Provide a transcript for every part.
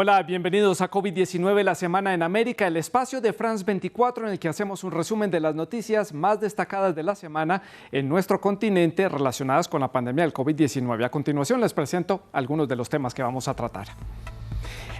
Hola, bienvenidos a COVID-19, la semana en América, el espacio de France 24 en el que hacemos un resumen de las noticias más destacadas de la semana en nuestro continente relacionadas con la pandemia del COVID-19. A continuación les presento algunos de los temas que vamos a tratar.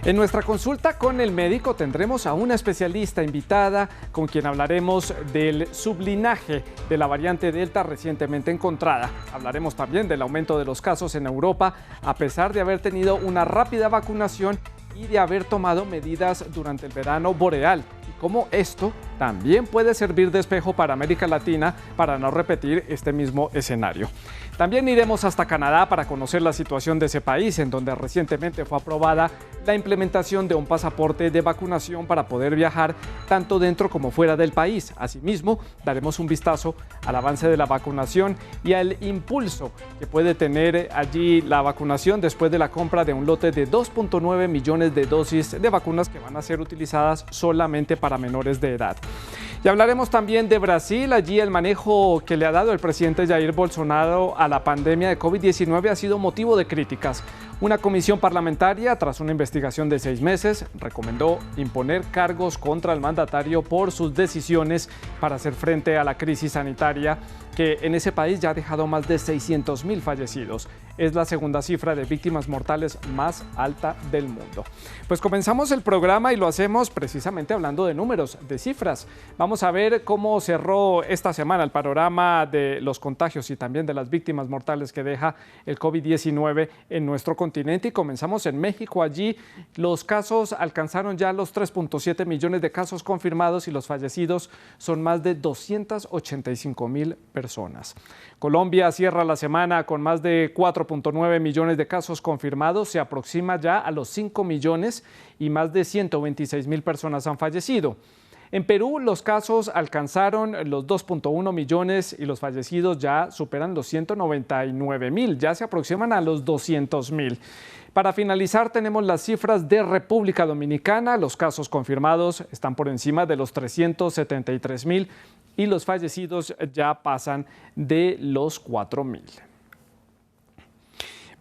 En nuestra consulta con el médico tendremos a una especialista invitada con quien hablaremos del sublinaje de la variante Delta recientemente encontrada. Hablaremos también del aumento de los casos en Europa a pesar de haber tenido una rápida vacunación y de haber tomado medidas durante el verano boreal y cómo esto también puede servir de espejo para América Latina para no repetir este mismo escenario. También iremos hasta Canadá para conocer la situación de ese país, en donde recientemente fue aprobada la implementación de un pasaporte de vacunación para poder viajar tanto dentro como fuera del país. Asimismo, daremos un vistazo al avance de la vacunación y al impulso que puede tener allí la vacunación después de la compra de un lote de 2.9 millones de dosis de vacunas que van a ser utilizadas solamente para menores de edad. Y hablaremos también de Brasil. Allí el manejo que le ha dado el presidente Jair Bolsonaro a la pandemia de COVID-19 ha sido motivo de críticas. Una comisión parlamentaria, tras una investigación de 6 meses, recomendó imponer cargos contra el mandatario por sus decisiones para hacer frente a la crisis sanitaria que en ese país ya ha dejado más de 600.000 fallecidos. Es la segunda cifra de víctimas mortales más alta del mundo. Pues comenzamos el programa y lo hacemos precisamente hablando de números, de cifras. Vamos a ver cómo cerró esta semana el panorama de los contagios y también de las víctimas mortales que deja el COVID-19 en nuestro continente. Y comenzamos en México. Allí los casos alcanzaron ya los 3.7 millones de casos confirmados y los fallecidos son más de 285.000 personas. Colombia cierra la semana con más de 4.9 millones de casos confirmados, se aproxima ya a los 5 millones y más de 126.000 personas han fallecido. En Perú los casos alcanzaron los 2.1 millones y los fallecidos ya superan los 199.000, ya se aproximan a los 200.000. Para finalizar tenemos las cifras de República Dominicana, los casos confirmados están por encima de los 373.000 y los fallecidos ya pasan de los 4.000.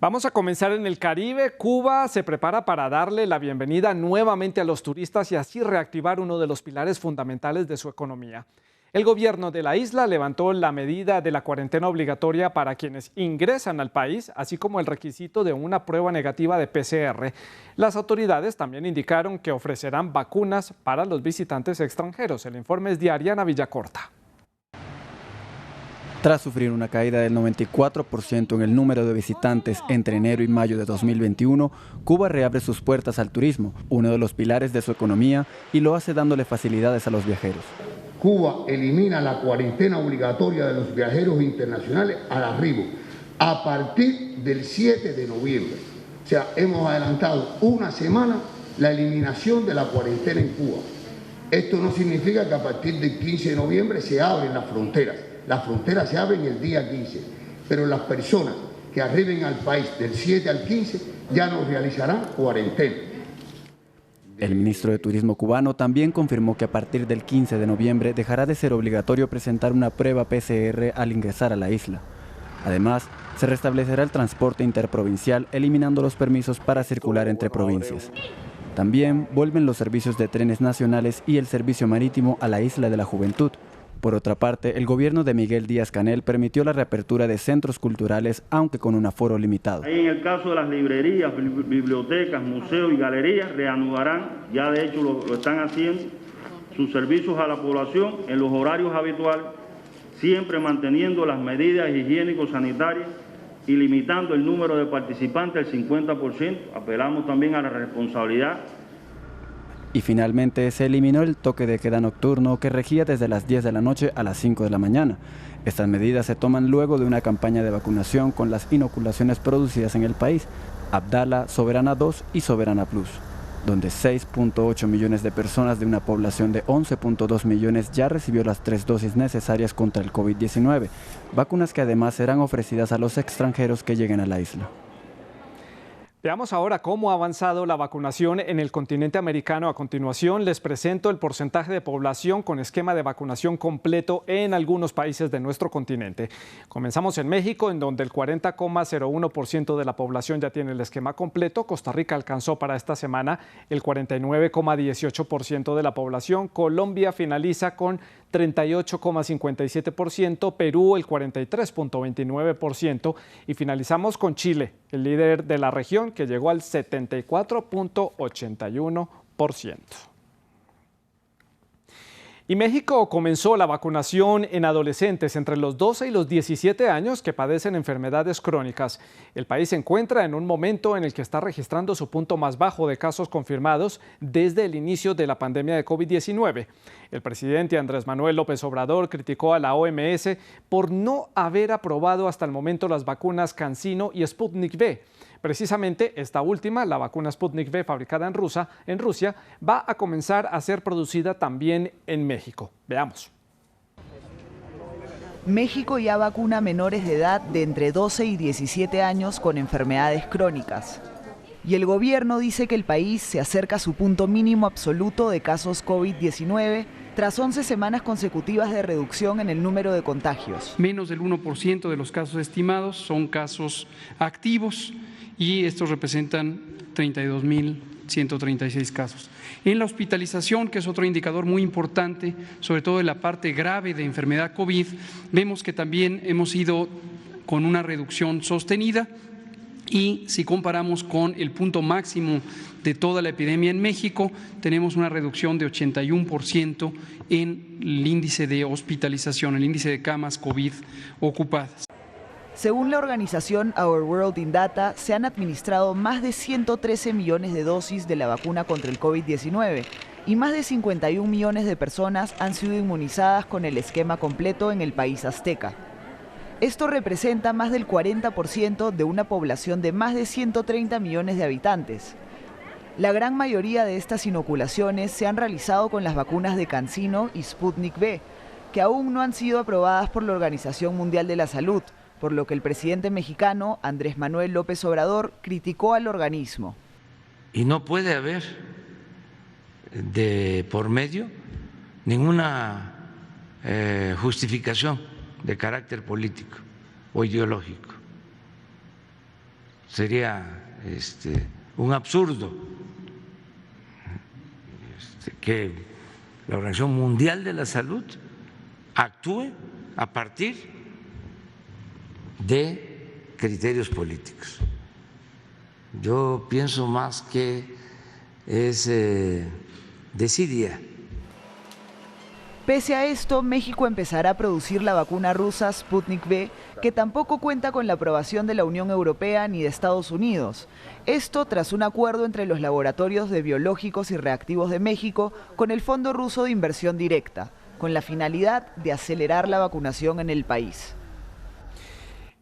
Vamos a comenzar en el Caribe. Cuba se prepara para darle la bienvenida nuevamente a los turistas y así reactivar uno de los pilares fundamentales de su economía. El gobierno de la isla levantó la medida de la cuarentena obligatoria para quienes ingresan al país, así como el requisito de una prueba negativa de PCR. Las autoridades también indicaron que ofrecerán vacunas para los visitantes extranjeros. El informe es de Ariana Villacorta. Tras sufrir una caída del 94% en el número de visitantes entre enero y mayo de 2021, Cuba reabre sus puertas al turismo, uno de los pilares de su economía, y lo hace dándole facilidades a los viajeros. Cuba elimina la cuarentena obligatoria de los viajeros internacionales al arribo a partir del 7 de noviembre. O sea, hemos adelantado una semana la eliminación de la cuarentena en Cuba. Esto no significa que a partir del 15 de noviembre se abren las fronteras. Las fronteras se abren el día 15, pero las personas que arriben al país del 7 al 15 ya no realizarán cuarentena. El ministro de Turismo cubano también confirmó que a partir del 15 de noviembre dejará de ser obligatorio presentar una prueba PCR al ingresar a la isla. Además, se restablecerá el transporte interprovincial, eliminando los permisos para circular entre provincias. También vuelven los servicios de trenes nacionales y el servicio marítimo a la Isla de la Juventud. Por otra parte, el gobierno de Miguel Díaz-Canel permitió la reapertura de centros culturales, aunque con un aforo limitado. En el caso de las librerías, bibliotecas, museos y galerías, reanudarán, ya de hecho lo están haciendo, sus servicios a la población en los horarios habituales, siempre manteniendo las medidas higiénico-sanitarias y limitando el número de participantes al 50%. Apelamos también a la responsabilidad. Y finalmente se eliminó el toque de queda nocturno que regía desde las 10 de la noche a las 5 de la mañana. Estas medidas se toman luego de una campaña de vacunación con las inoculaciones producidas en el país, Abdala, Soberana 2 y Soberana Plus, donde 6.8 millones de personas de una población de 11.2 millones ya recibió las 3 dosis necesarias contra el COVID-19, vacunas que además serán ofrecidas a los extranjeros que lleguen a la isla. Veamos ahora cómo ha avanzado la vacunación en el continente americano. A continuación les presento el porcentaje de población con esquema de vacunación completo en algunos países de nuestro continente. Comenzamos en México, en donde el 40,01% de la población ya tiene el esquema completo. Costa Rica alcanzó para esta semana el 49,18% de la población. Colombia finaliza con 38,57%, Perú el 43,29% y finalizamos con Chile, el líder de la región, que llegó al 74,81%. Y México comenzó la vacunación en adolescentes entre los 12 y los 17 años que padecen enfermedades crónicas. El país se encuentra en un momento en el que está registrando su punto más bajo de casos confirmados desde el inicio de la pandemia de COVID-19. El presidente Andrés Manuel López Obrador criticó a la OMS por no haber aprobado hasta el momento las vacunas CanSino y Sputnik V. Precisamente esta última, la vacuna Sputnik V fabricada en Rusia, va a comenzar a ser producida también en México. Veamos. México ya vacuna a menores de edad de entre 12 y 17 años con enfermedades crónicas. Y el gobierno dice que el país se acerca a su punto mínimo absoluto de casos COVID-19 tras 11 semanas consecutivas de reducción en el número de contagios. Menos del 1% de los casos estimados son casos activos y estos representan 32.136 casos. En la hospitalización, que es otro indicador muy importante, sobre todo en la parte grave de enfermedad COVID, vemos que también hemos ido con una reducción sostenida. Y si comparamos con el punto máximo de toda la epidemia en México, tenemos una reducción de 81% en el índice de hospitalización, el índice de camas COVID ocupadas. Según la organización Our World in Data, se han administrado más de 113 millones de dosis de la vacuna contra el COVID-19 y más de 51 millones de personas han sido inmunizadas con el esquema completo en el país azteca. Esto representa más del 40% de una población de más de 130 millones de habitantes. La gran mayoría de estas inoculaciones se han realizado con las vacunas de CanSino y Sputnik V, que aún no han sido aprobadas por la Organización Mundial de la Salud, por lo que el presidente mexicano, Andrés Manuel López Obrador, criticó al organismo. Y no puede haber de por medio ninguna justificación de carácter político o ideológico. Sería un absurdo que la Organización Mundial de la Salud actúe a partir de criterios políticos. Yo pienso más que es desidia. Pese a esto, México empezará a producir la vacuna rusa Sputnik V, que tampoco cuenta con la aprobación de la Unión Europea ni de Estados Unidos. Esto tras un acuerdo entre los laboratorios de biológicos y reactivos de México con el Fondo Ruso de Inversión Directa, con la finalidad de acelerar la vacunación en el país.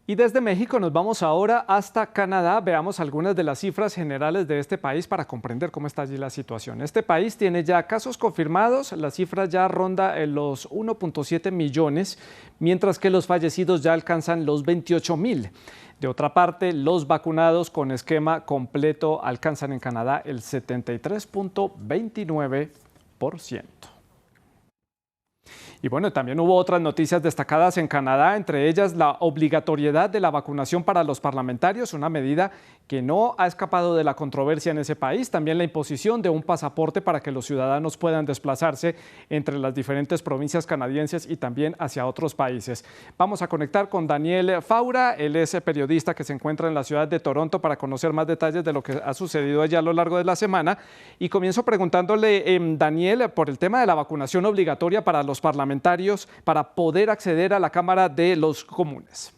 Y desde México nos vamos ahora hasta Canadá. Veamos algunas de las cifras generales de este país para comprender cómo está allí la situación. Este país tiene ya casos confirmados, la cifra ya ronda en los 1,7 millones, mientras que los fallecidos ya alcanzan los 28,000. De otra parte, los vacunados con esquema completo alcanzan en Canadá el 73,29%. Y bueno, también hubo otras noticias destacadas en Canadá, entre ellas la obligatoriedad de la vacunación para los parlamentarios, una medida que no ha escapado de la controversia en ese país. También la imposición de un pasaporte para que los ciudadanos puedan desplazarse entre las diferentes provincias canadienses y también hacia otros países. Vamos a conectar con Daniel Faura, él es periodista que se encuentra en la ciudad de Toronto para conocer más detalles de lo que ha sucedido allá a lo largo de la semana. Y comienzo preguntándole, Daniel, por el tema de la vacunación obligatoria para los parlamentarios para poder acceder a la Cámara de los Comunes.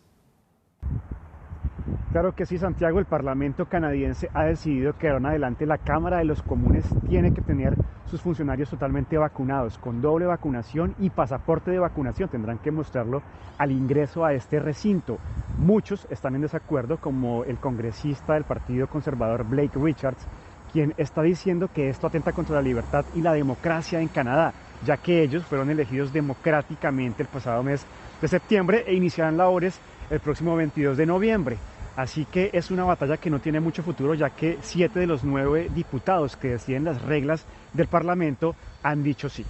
Claro que sí, Santiago, el Parlamento canadiense ha decidido que de ahora en adelante la Cámara de los Comunes tiene que tener sus funcionarios totalmente vacunados, con doble vacunación y pasaporte de vacunación. Tendrán que mostrarlo al ingreso a este recinto. Muchos están en desacuerdo, como el congresista del Partido Conservador Blake Richards, quien está diciendo que esto atenta contra la libertad y la democracia en Canadá, ya que ellos fueron elegidos democráticamente el pasado mes de septiembre e iniciarán labores el próximo 22 de noviembre. Así que es una batalla que no tiene mucho futuro, ya que 7 de los 9 diputados que deciden las reglas del Parlamento han dicho sí.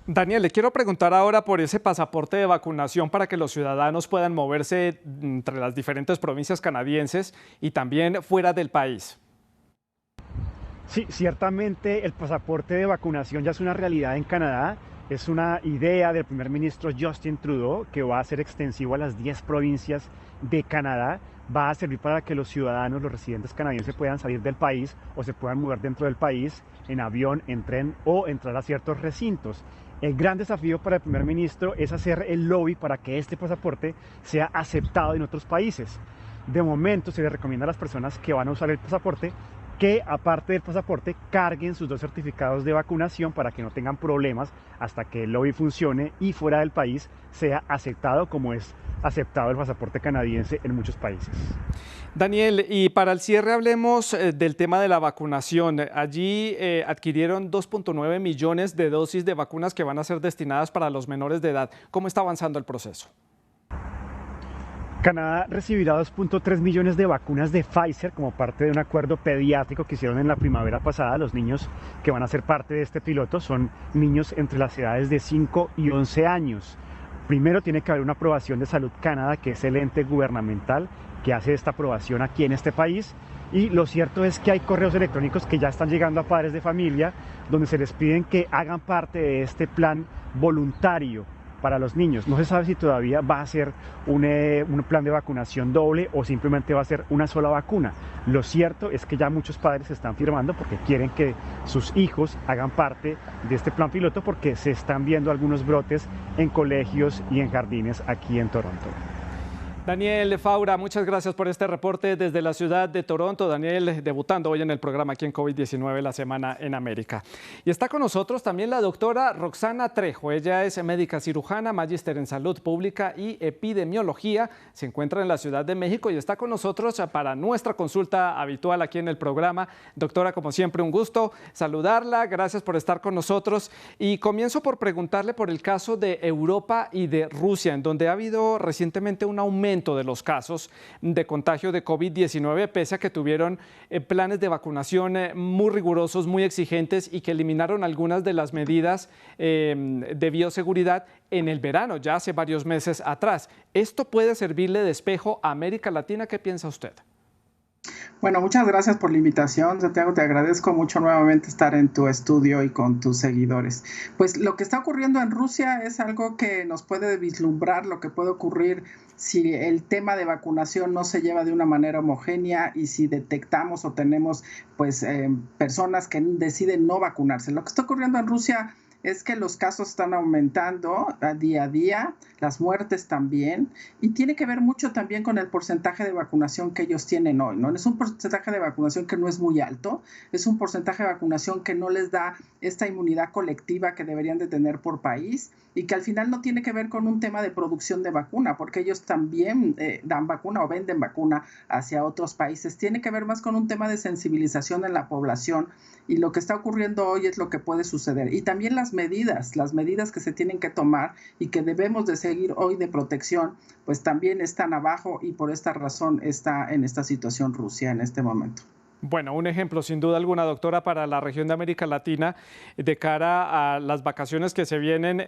Daniel, le quiero preguntar ahora por ese pasaporte de vacunación para que los ciudadanos puedan moverse entre las diferentes provincias canadienses y también fuera del país. Sí, ciertamente el pasaporte de vacunación ya es una realidad en Canadá. Es una idea del primer ministro Justin Trudeau que va a ser extensivo a las 10 provincias de Canadá. Va a servir para que los ciudadanos, los residentes canadienses puedan salir del país o se puedan mover dentro del país en avión, en tren o entrar a ciertos recintos. El gran desafío para el primer ministro es hacer el lobby para que este pasaporte sea aceptado en otros países. De momento se le recomienda a las personas que van a usar el pasaporte que aparte del pasaporte carguen sus 2 certificados de vacunación para que no tengan problemas hasta que el lobby funcione y fuera del país sea aceptado como es aceptado el pasaporte canadiense en muchos países. Daniel, y para el cierre hablemos del tema de la vacunación. Allí adquirieron 2.9 millones de dosis de vacunas que van a ser destinadas para los menores de edad. ¿Cómo está avanzando el proceso? Canadá recibirá 2.3 millones de vacunas de Pfizer como parte de un acuerdo pediátrico que hicieron en la primavera pasada. Los niños que van a ser parte de este piloto son niños entre las edades de 5 y 11 años. Primero tiene que haber una aprobación de Salud Canadá, que es el ente gubernamental que hace esta aprobación aquí en este país. Y lo cierto es que hay correos electrónicos que ya están llegando a padres de familia donde se les piden que hagan parte de este plan voluntario para los niños. No se sabe si todavía va a ser un plan de vacunación doble o simplemente va a ser una sola vacuna. Lo cierto es que ya muchos padres están firmando porque quieren que sus hijos hagan parte de este plan piloto porque se están viendo algunos brotes en colegios y en jardines aquí en Toronto. Daniel Faura, muchas gracias por este reporte desde la ciudad de Toronto. Daniel, debutando hoy en el programa aquí en COVID-19, la semana en América. Y está con nosotros también la doctora Roxana Trejo. Ella es médica cirujana, magíster en salud pública y epidemiología. Se encuentra en la Ciudad de México y está con nosotros para nuestra consulta habitual aquí en el programa. Doctora, como siempre, un gusto saludarla. Gracias por estar con nosotros. Y comienzo por preguntarle por el caso de Europa y de Rusia, en donde ha habido recientemente un aumento de los casos de contagio de COVID-19, pese a que tuvieron planes de vacunación muy rigurosos, muy exigentes y que eliminaron algunas de las medidas de bioseguridad en el verano, ya hace varios meses atrás. ¿Esto puede servirle de espejo a América Latina? ¿Qué piensa usted? Bueno, muchas gracias por la invitación, Santiago. Te agradezco mucho nuevamente estar en tu estudio y con tus seguidores. Pues lo que está ocurriendo en Rusia es algo que nos puede vislumbrar lo que puede ocurrir si el tema de vacunación no se lleva de una manera homogénea y si detectamos o tenemos personas que deciden no vacunarse. Lo que está ocurriendo en Rusia es que los casos están aumentando día a día, las muertes también, y tiene que ver mucho también con el porcentaje de vacunación que ellos tienen hoy, ¿no? Es un porcentaje de vacunación que no es muy alto, es un porcentaje de vacunación que no les da esta inmunidad colectiva que deberían de tener por país y que al final no tiene que ver con un tema de producción de vacuna, porque ellos también dan vacuna o venden vacuna hacia otros países. Tiene que ver más con un tema de sensibilización en la población y lo que está ocurriendo hoy es lo que puede suceder. Y también las medidas que se tienen que tomar y que debemos de seguir hoy de protección, pues también están abajo y por esta razón está en esta situación Rusia en este momento. Bueno, un ejemplo sin duda alguna, doctora, para la región de América Latina de cara a las vacaciones que se vienen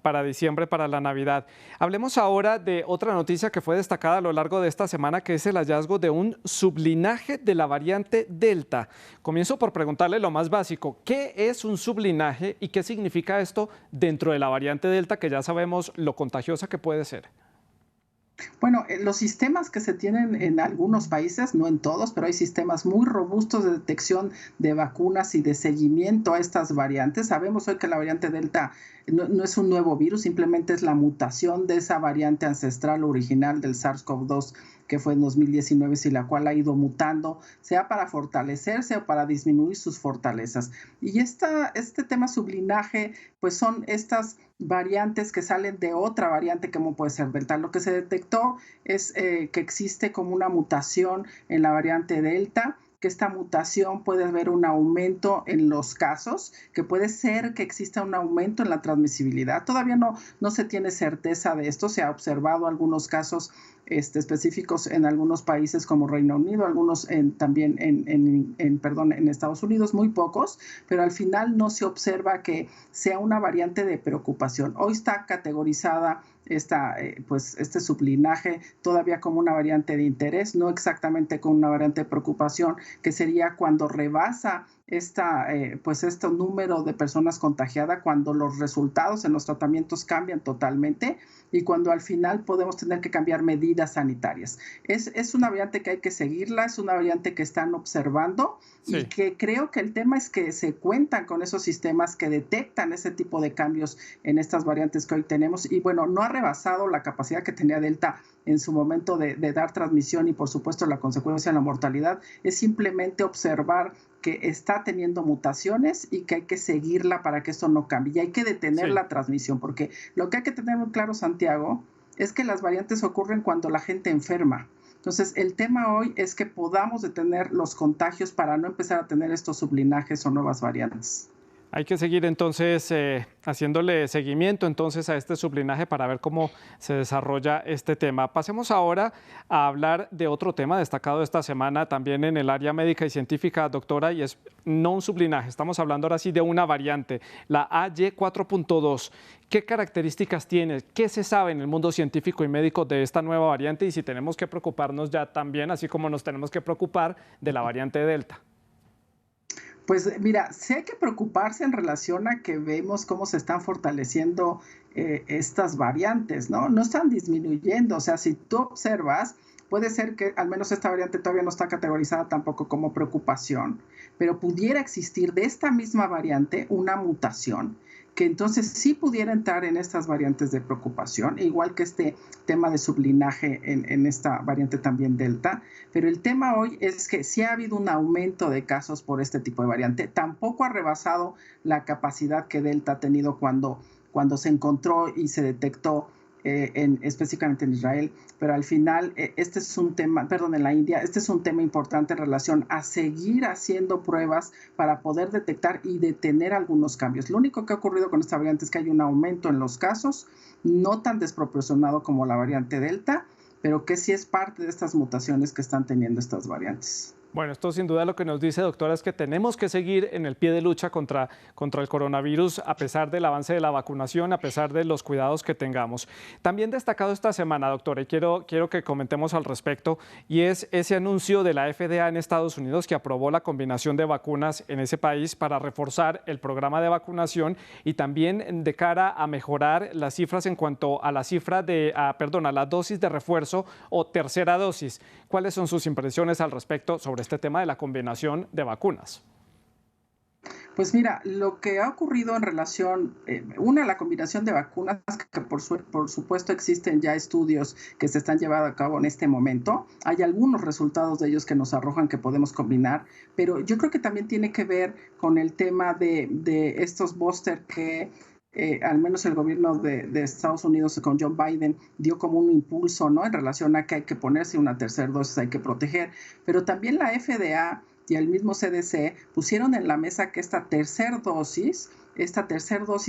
para diciembre, para la Navidad. Hablemos ahora de otra noticia que fue destacada a lo largo de esta semana, que es el hallazgo de un sublinaje de la variante Delta. Comienzo por preguntarle lo más básico, ¿qué es un sublinaje y qué significa esto dentro de la variante Delta, que ya sabemos lo contagiosa que puede ser? Bueno, los sistemas que se tienen en algunos países, no en todos, pero hay sistemas muy robustos de detección de vacunas y de seguimiento a estas variantes. Sabemos hoy que la variante Delta no es un nuevo virus, simplemente es la mutación de esa variante ancestral original del SARS-CoV-2 que fue en 2019 y la cual ha ido mutando, sea para fortalecerse o para disminuir sus fortalezas. Y este tema sublinaje, pues son estas variantes que salen de otra variante como puede ser Delta. Lo que se detectó es que existe como una mutación en la variante Delta que esta mutación puede haber un aumento en los casos, que puede ser que exista un aumento en la transmisibilidad. Todavía no se tiene certeza de esto, se ha observado algunos casos específicos en algunos países como Reino Unido, algunos también en Estados Unidos, muy pocos, pero al final no se observa que sea una variante de preocupación. Hoy está categorizada este sublinaje todavía como una variante de interés, no exactamente como una variante de preocupación, que sería cuando rebasa este número de personas contagiadas, cuando los resultados en los tratamientos cambian totalmente y cuando al final podemos tener que cambiar medidas sanitarias. Es una variante que hay que seguirla, es una variante que están observando y que creo que el tema es que se cuentan con esos sistemas que detectan ese tipo de cambios en estas variantes que hoy tenemos y bueno, no ha rebasado la capacidad que tenía Delta en su momento de dar transmisión y por supuesto la consecuencia en la mortalidad, es simplemente observar que está teniendo mutaciones y que hay que seguirla para que esto no cambie. Y hay que detener la transmisión, porque lo que hay que tener muy claro, Santiago, es que las variantes ocurren cuando la gente enferma. Entonces, el tema hoy es que podamos detener los contagios para no empezar a tener estos sublinajes o nuevas variantes. Hay que seguir entonces haciéndole seguimiento entonces a este sublinaje para ver cómo se desarrolla este tema. Pasemos ahora a hablar de otro tema destacado esta semana también en el área médica y científica, doctora, y es no un sublinaje, estamos hablando ahora sí de una variante, la AY4.2. ¿Qué características tiene? ¿Qué se sabe en el mundo científico y médico de esta nueva variante? Y si tenemos que preocuparnos ya también, así como nos tenemos que preocupar de la variante Delta. Pues mira, sí hay que preocuparse en relación a que vemos cómo se están fortaleciendo estas variantes, ¿no? No están disminuyendo, o sea, si tú observas, puede ser que al menos esta variante todavía no está categorizada tampoco como preocupación, pero pudiera existir de esta misma variante una mutación que entonces sí pudiera entrar en estas variantes de preocupación, igual que este tema de sublinaje en esta variante también Delta, pero el tema hoy es que sí ha habido un aumento de casos por este tipo de variante, tampoco ha rebasado la capacidad que Delta ha tenido cuando se encontró y se detectó específicamente en Israel, pero al final este es un tema, en la India, este es un tema importante en relación a seguir haciendo pruebas para poder detectar y detener algunos cambios. Lo único que ha ocurrido con esta variante es que hay un aumento en los casos, no tan desproporcionado como la variante Delta, pero que sí es parte de estas mutaciones que están teniendo estas variantes. Bueno, esto sin duda lo que nos dice, doctora, es que tenemos que seguir en el pie de lucha contra el coronavirus a pesar del avance de la vacunación, a pesar de los cuidados que tengamos. También destacado esta semana, doctora, y quiero que comentemos al respecto, y es ese anuncio de la FDA en Estados Unidos que aprobó la combinación de vacunas en ese país para reforzar el programa de vacunación y también de cara a mejorar las cifras en cuanto a la cifra a la dosis de refuerzo o tercera dosis. ¿Cuáles son sus impresiones al respecto sobre este tema de la combinación de vacunas? Pues mira, lo que ha ocurrido en relación, la combinación de vacunas, que por supuesto existen ya estudios que se están llevando a cabo en este momento. Hay algunos resultados de ellos que nos arrojan que podemos combinar, pero yo creo que también tiene que ver con el tema de estos booster que al menos el gobierno de Estados Unidos con Joe Biden dio como un impulso, ¿no? En relación a que hay que ponerse una tercera dosis, hay que proteger, pero también la FDA y el mismo CDC pusieron en la mesa que esta tercera dosis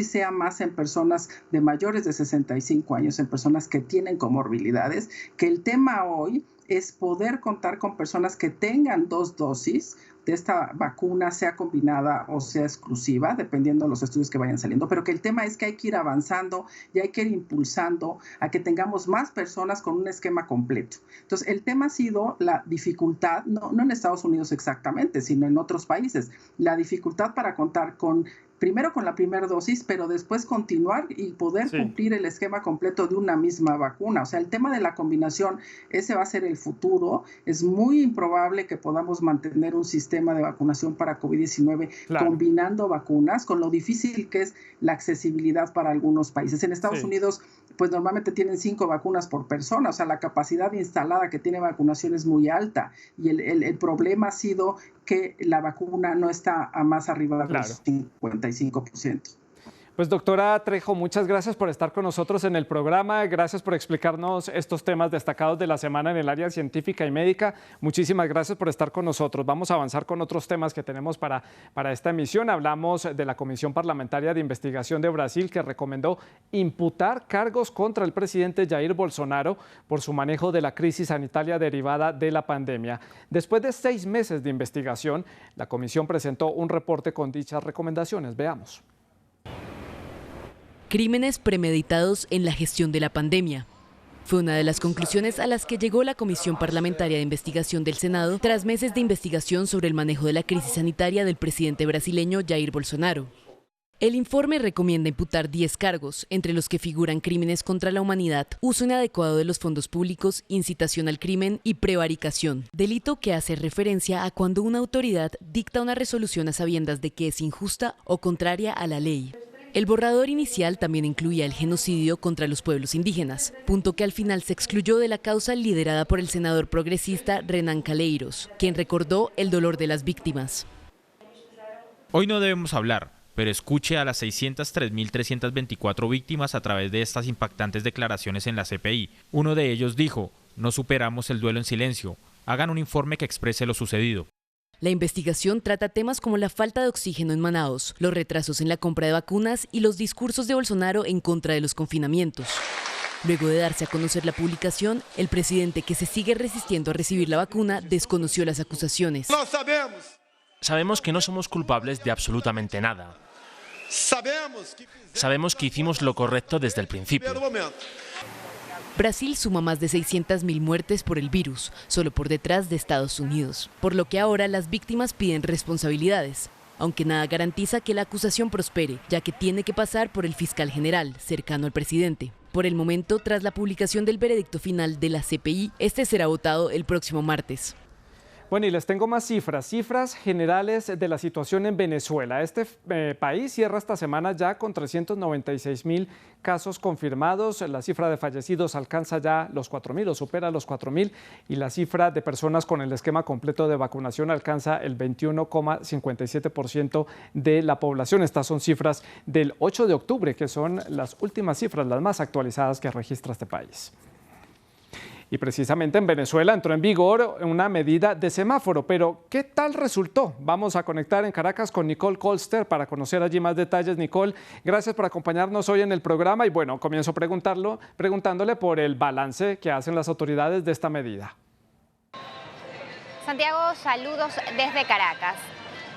sea más en personas de mayores de 65 años, en personas que tienen comorbilidades, que el tema hoy es poder contar con personas que tengan 2 dosis de esta vacuna, sea combinada o sea exclusiva, dependiendo de los estudios que vayan saliendo, pero que el tema es que hay que ir avanzando y hay que ir impulsando a que tengamos más personas con un esquema completo. Entonces, el tema ha sido la dificultad, no en Estados Unidos exactamente, sino en otros países, la dificultad para contar primero con la primera dosis, pero después continuar y poder cumplir el esquema completo de una misma vacuna. O sea, el tema de la combinación, ese va a ser el futuro. Es muy improbable que podamos mantener un sistema de vacunación para COVID-19 combinando vacunas, con lo difícil que es la accesibilidad para algunos países. En Estados Unidos, pues normalmente tienen 5 vacunas por persona, o sea, la capacidad instalada que tiene vacunación es muy alta y el problema ha sido que la vacuna no está a más arriba del 55%. Pues doctora Trejo, muchas gracias por estar con nosotros en el programa, gracias por explicarnos estos temas destacados de la semana en el área científica y médica. Muchísimas gracias por estar con nosotros. Vamos a avanzar con otros temas que tenemos para esta emisión. Hablamos de la Comisión Parlamentaria de Investigación de Brasil, que recomendó imputar cargos contra el presidente Jair Bolsonaro por su manejo de la crisis sanitaria derivada de la pandemia. Después de 6 meses de investigación, la comisión presentó un reporte con dichas recomendaciones. Veamos. Crímenes premeditados en la gestión de la pandemia. Fue una de las conclusiones a las que llegó la Comisión Parlamentaria de Investigación del Senado tras meses de investigación sobre el manejo de la crisis sanitaria del presidente brasileño Jair Bolsonaro. El informe recomienda imputar 10 cargos, entre los que figuran crímenes contra la humanidad, uso inadecuado de los fondos públicos, incitación al crimen y prevaricación, delito que hace referencia a cuando una autoridad dicta una resolución a sabiendas de que es injusta o contraria a la ley. El borrador inicial también incluía el genocidio contra los pueblos indígenas, punto que al final se excluyó de la causa liderada por el senador progresista Renan Calheiros, quien recordó el dolor de las víctimas. Hoy no debemos hablar, pero escuche a las 603.324 víctimas a través de estas impactantes declaraciones en la CPI. Uno de ellos dijo: no superamos el duelo en silencio, hagan un informe que exprese lo sucedido. La investigación trata temas como la falta de oxígeno en Manaos, los retrasos en la compra de vacunas y los discursos de Bolsonaro en contra de los confinamientos. Luego de darse a conocer la publicación, el presidente, que se sigue resistiendo a recibir la vacuna, desconoció las acusaciones. Sabemos que no somos culpables de absolutamente nada. Sabemos que hicimos lo correcto desde el principio. Brasil suma más de 600.000 muertes por el virus, solo por detrás de Estados Unidos, por lo que ahora las víctimas piden responsabilidades, aunque nada garantiza que la acusación prospere, ya que tiene que pasar por el fiscal general, cercano al presidente. Por el momento, tras la publicación del veredicto final de la CPI, este será votado el próximo martes. Bueno, y les tengo más cifras generales de la situación en Venezuela. Este país cierra esta semana ya con 396.000 casos confirmados. La cifra de fallecidos alcanza ya los 4.000 o supera los 4.000, y la cifra de personas con el esquema completo de vacunación alcanza el 21,57% de la población. Estas son cifras del 8 de octubre, que son las últimas cifras, las más actualizadas que registra este país. Y precisamente en Venezuela entró en vigor una medida de semáforo, pero ¿qué tal resultó? Vamos a conectar en Caracas con Nicole Colster para conocer allí más detalles. Nicole, gracias por acompañarnos hoy en el programa y bueno, comienzo preguntándole por el balance que hacen las autoridades de esta medida. Santiago, saludos desde Caracas.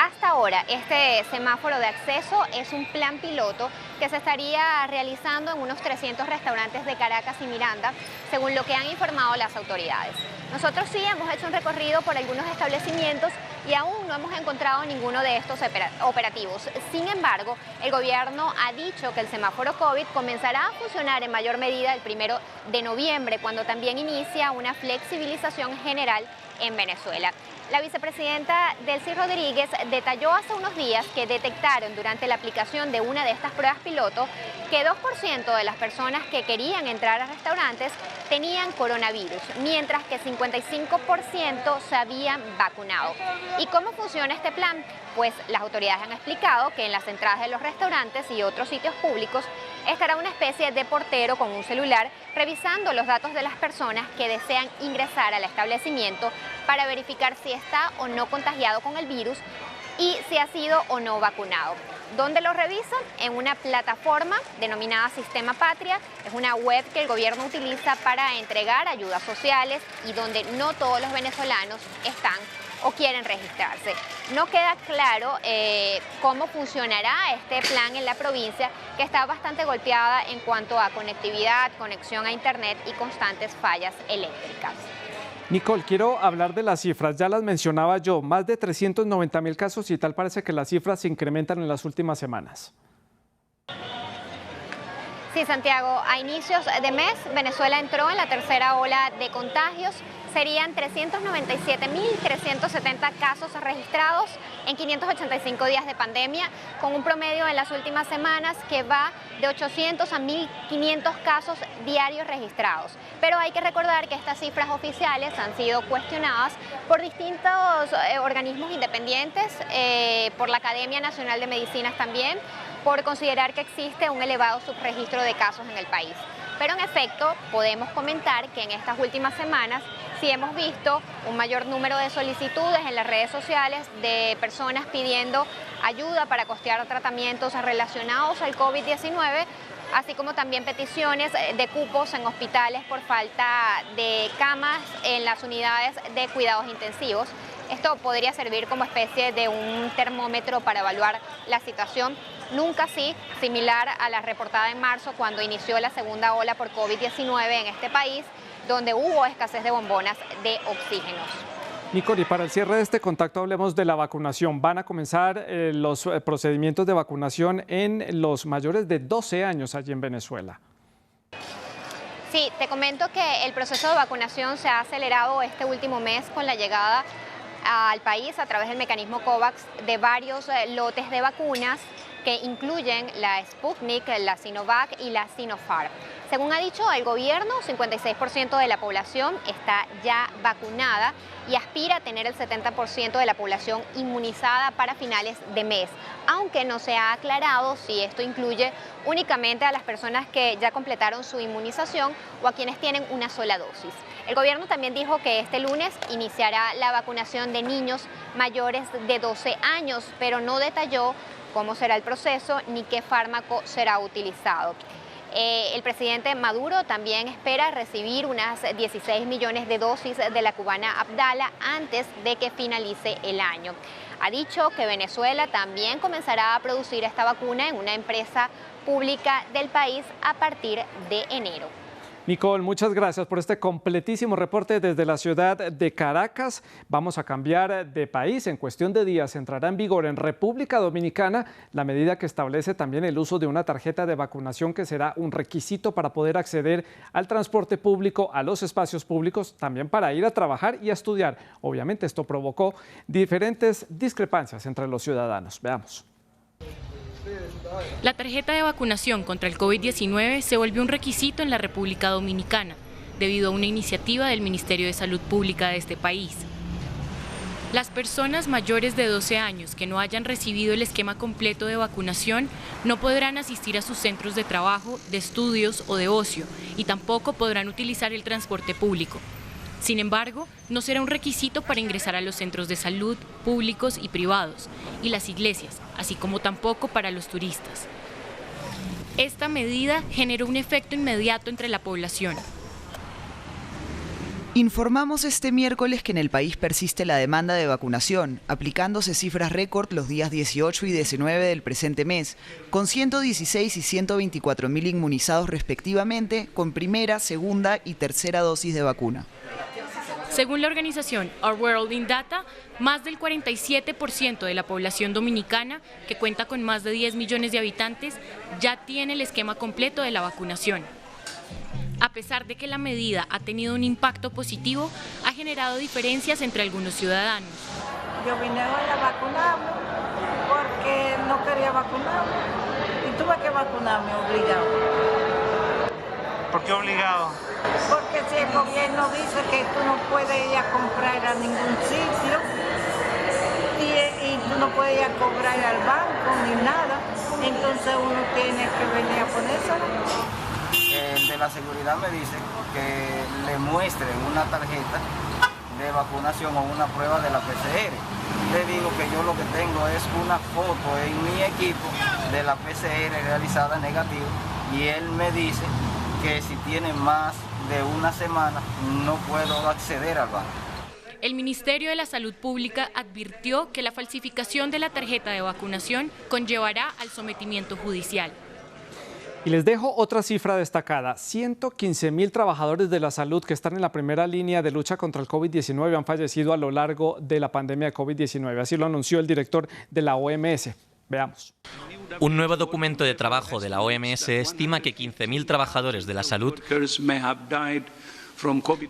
Hasta ahora, este semáforo de acceso es un plan piloto que se estaría realizando en unos 300 restaurantes de Caracas y Miranda, según lo que han informado las autoridades. Nosotros sí hemos hecho un recorrido por algunos establecimientos y aún no hemos encontrado ninguno de estos operativos. Sin embargo, el gobierno ha dicho que el semáforo COVID comenzará a funcionar en mayor medida el 1 de noviembre, cuando también inicia una flexibilización general en Venezuela. La vicepresidenta Delcy Rodríguez detalló hace unos días que detectaron durante la aplicación de una de estas pruebas piloto que 2% de las personas que querían entrar a restaurantes tenían coronavirus, mientras que 55% se habían vacunado. ¿Y cómo funciona este plan? Pues las autoridades han explicado que en las entradas de los restaurantes y otros sitios públicos estará una especie de portero con un celular revisando los datos de las personas que desean ingresar al establecimiento para verificar si está o no contagiado con el virus y si ha sido o no vacunado. ¿Dónde lo revisan? En una plataforma denominada Sistema Patria. Es una web que el gobierno utiliza para entregar ayudas sociales y donde no todos los venezolanos están o quieren registrarse. No queda claro cómo funcionará este plan en la provincia, que está bastante golpeada en cuanto a conectividad, conexión a internet y constantes fallas eléctricas. Nicole, quiero hablar de las cifras, ya las mencionaba yo, más de 390.000 casos y tal parece que las cifras se incrementan en las últimas semanas. Sí, Santiago, a inicios de mes Venezuela entró en la tercera ola de contagios. Serían 397.370 casos registrados en 585 días de pandemia, con un promedio en las últimas semanas que va de 800 a 1.500 casos diarios registrados. Pero hay que recordar que estas cifras oficiales han sido cuestionadas por distintos organismos independientes, por la Academia Nacional de Medicinas también, por considerar que existe un elevado subregistro de casos en el país. Pero en efecto, podemos comentar que en estas últimas semanas sí hemos visto un mayor número de solicitudes en las redes sociales de personas pidiendo ayuda para costear tratamientos relacionados al COVID-19, así como también peticiones de cupos en hospitales por falta de camas en las unidades de cuidados intensivos. Esto podría servir como especie de un termómetro para evaluar la situación, nunca así similar a la reportada en marzo cuando inició la segunda ola por COVID-19 en este país, donde hubo escasez de bombonas de oxígenos. Nicole, y para el cierre de este contacto hablemos de la vacunación. Van a comenzar los procedimientos de vacunación en los mayores de 12 años allí en Venezuela. Sí, te comento que el proceso de vacunación se ha acelerado este último mes con la llegada al país a través del mecanismo COVAX de varios lotes de vacunas que incluyen la Sputnik, la Sinovac y la Sinopharm. Según ha dicho el gobierno, 56% de la población está ya vacunada y aspira a tener el 70% de la población inmunizada para finales de mes, aunque no se ha aclarado si esto incluye únicamente a las personas que ya completaron su inmunización o a quienes tienen una sola dosis. El gobierno también dijo que este lunes iniciará la vacunación de niños mayores de 12 años, pero no detalló cómo será el proceso ni qué fármaco será utilizado. El presidente Maduro también espera recibir unas 16 millones de dosis de la cubana Abdala antes de que finalice el año. Ha dicho que Venezuela también comenzará a producir esta vacuna en una empresa pública del país a partir de enero. Nicole, muchas gracias por este completísimo reporte desde la ciudad de Caracas. Vamos a cambiar de país. En cuestión de días entrará en vigor en República Dominicana la medida que establece también el uso de una tarjeta de vacunación que será un requisito para poder acceder al transporte público, a los espacios públicos, también para ir a trabajar y a estudiar. Obviamente esto provocó diferentes discrepancias entre los ciudadanos. Veamos. La tarjeta de vacunación contra el COVID-19 se volvió un requisito en la República Dominicana, debido a una iniciativa del Ministerio de Salud Pública de este país. Las personas mayores de 12 años que no hayan recibido el esquema completo de vacunación no podrán asistir a sus centros de trabajo, de estudios o de ocio, y tampoco podrán utilizar el transporte público. Sin embargo, no será un requisito para ingresar a los centros de salud públicos y privados y las iglesias, así como tampoco para los turistas. Esta medida generó un efecto inmediato entre la población. Informamos este miércoles que en el país persiste la demanda de vacunación, aplicándose cifras récord los días 18 y 19 del presente mes, con 116 y 124.000 inmunizados respectivamente, con primera, segunda y tercera dosis de vacuna. Según la organización Our World in Data, más del 47% de la población dominicana, que cuenta con más de 10 millones de habitantes, ya tiene el esquema completo de la vacunación. A pesar de que la medida ha tenido un impacto positivo, ha generado diferencias entre algunos ciudadanos. Yo vine hoy a vacunarme porque no quería vacunarme y tuve que vacunarme obligado. ¿Por qué obligado? Porque si el gobierno dice que tú no puedes ir a comprar a ningún sitio y tú no puedes ir a cobrar al banco ni nada, entonces uno tiene que venir a ponérselo. El de la seguridad me dice que le muestren una tarjeta de vacunación o una prueba de la PCR. Le digo que yo lo que tengo es una foto en mi equipo de la PCR realizada negativa y él me dice que si tiene más de una semana no puedo acceder al banco. El Ministerio de la Salud Pública advirtió que la falsificación de la tarjeta de vacunación conllevará al sometimiento judicial. Y les dejo otra cifra destacada. 115.000 trabajadores de la salud que están en la primera línea de lucha contra el COVID-19 han fallecido a lo largo de la pandemia de COVID-19. Así lo anunció el director de la OMS. Veamos. Un nuevo documento de trabajo de la OMS estima que 15.000 trabajadores de la salud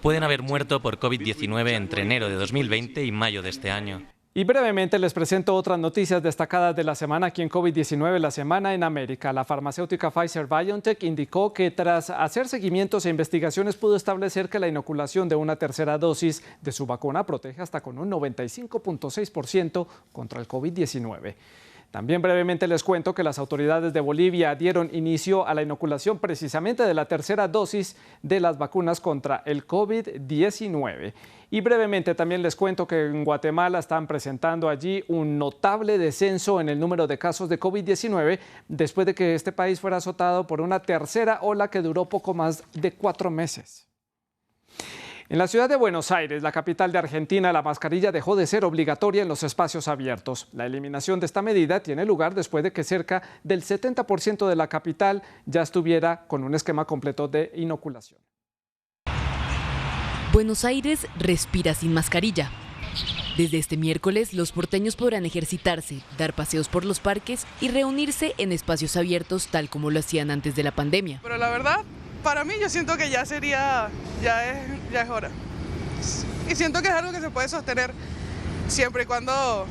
pueden haber muerto por COVID-19 entre enero de 2020 y mayo de este año. Y brevemente les presento otras noticias destacadas de la semana aquí en COVID-19, la semana en América. La farmacéutica Pfizer-BioNTech indicó que tras hacer seguimientos e investigaciones pudo establecer que la inoculación de una tercera dosis de su vacuna protege hasta con un 95.6% contra el COVID-19. También brevemente les cuento que las autoridades de Bolivia dieron inicio a la inoculación precisamente de la tercera dosis de las vacunas contra el COVID-19. Y brevemente también les cuento que en Guatemala están presentando allí un notable descenso en el número de casos de COVID-19 después de que este país fuera azotado por una tercera ola que duró poco más de 4 meses. En la ciudad de Buenos Aires, la capital de Argentina, la mascarilla dejó de ser obligatoria en los espacios abiertos. La eliminación de esta medida tiene lugar después de que cerca del 70% de la capital ya estuviera con un esquema completo de inoculación. Buenos Aires respira sin mascarilla. Desde este miércoles, los porteños podrán ejercitarse, dar paseos por los parques y reunirse en espacios abiertos tal como lo hacían antes de la pandemia. Pero la verdad, para mí yo siento que ya es hora. Y siento que es algo que se puede sostener siempre y cuando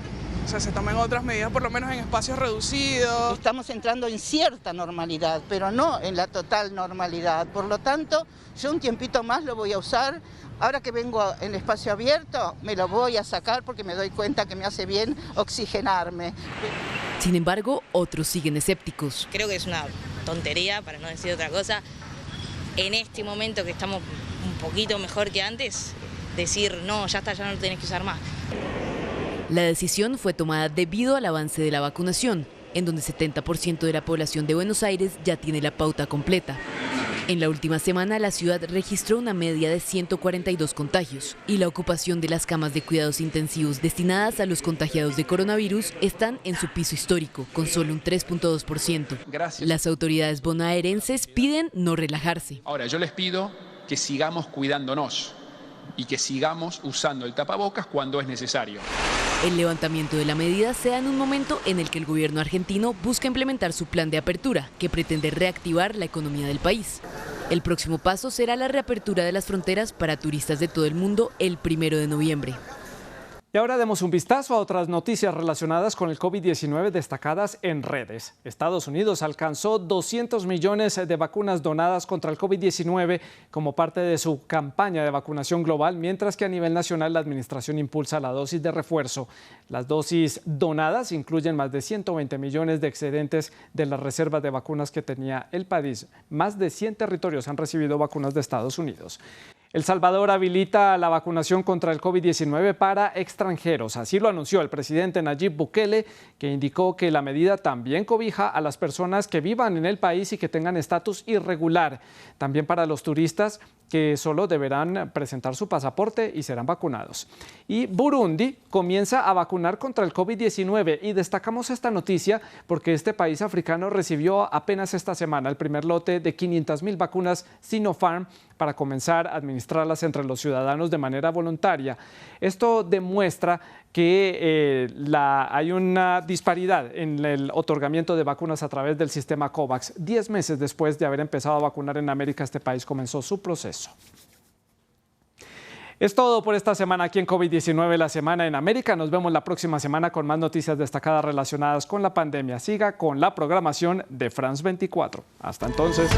se tomen otras medidas, por lo menos en espacios reducidos. Estamos entrando en cierta normalidad, pero no en la total normalidad. Por lo tanto, yo un tiempito más lo voy a usar. Ahora que vengo en espacio abierto, me lo voy a sacar porque me doy cuenta que me hace bien oxigenarme. Sin embargo, otros siguen escépticos. Creo que es una tontería, para no decir otra cosa. En este momento que estamos un poquito mejor que antes, decir no, ya está, ya no lo tenés que usar más. La decisión fue tomada debido al avance de la vacunación, en donde 70% de la población de Buenos Aires ya tiene la pauta completa. En la última semana, la ciudad registró una media de 142 contagios y la ocupación de las camas de cuidados intensivos destinadas a los contagiados de coronavirus están en su piso histórico, con solo un 3.2%. Las autoridades bonaerenses piden no relajarse. Ahora, yo les pido que sigamos cuidándonos y que sigamos usando el tapabocas cuando es necesario. El levantamiento de la medida se da en un momento en el que el gobierno argentino busca implementar su plan de apertura, que pretende reactivar la economía del país. El próximo paso será la reapertura de las fronteras para turistas de todo el mundo el 1 de noviembre. Y ahora demos un vistazo a otras noticias relacionadas con el COVID-19 destacadas en redes. Estados Unidos alcanzó 200 millones de vacunas donadas contra el COVID-19 como parte de su campaña de vacunación global, mientras que a nivel nacional la administración impulsa la dosis de refuerzo. Las dosis donadas incluyen más de 120 millones de excedentes de las reservas de vacunas que tenía el país. Más de 100 territorios han recibido vacunas de Estados Unidos. El Salvador habilita la vacunación contra el COVID-19 para extranjeros. Así lo anunció el presidente Nayib Bukele, que indicó que la medida también cobija a las personas que vivan en el país y que tengan estatus irregular. También para los turistas que solo deberán presentar su pasaporte y serán vacunados. Y Burundi comienza a vacunar contra el COVID-19 y destacamos esta noticia porque este país africano recibió apenas esta semana el primer lote de 500.000 vacunas Sinopharm para comenzar a administrarlas entre los ciudadanos de manera voluntaria. Esto demuestra que hay una disparidad en el otorgamiento de vacunas a través del sistema COVAX. 10 meses después de haber empezado a vacunar en América, este país comenzó su proceso. Es todo por esta semana aquí en COVID-19, la semana en América. Nos vemos la próxima semana con más noticias destacadas relacionadas con la pandemia. Siga con la programación de France 24. Hasta entonces.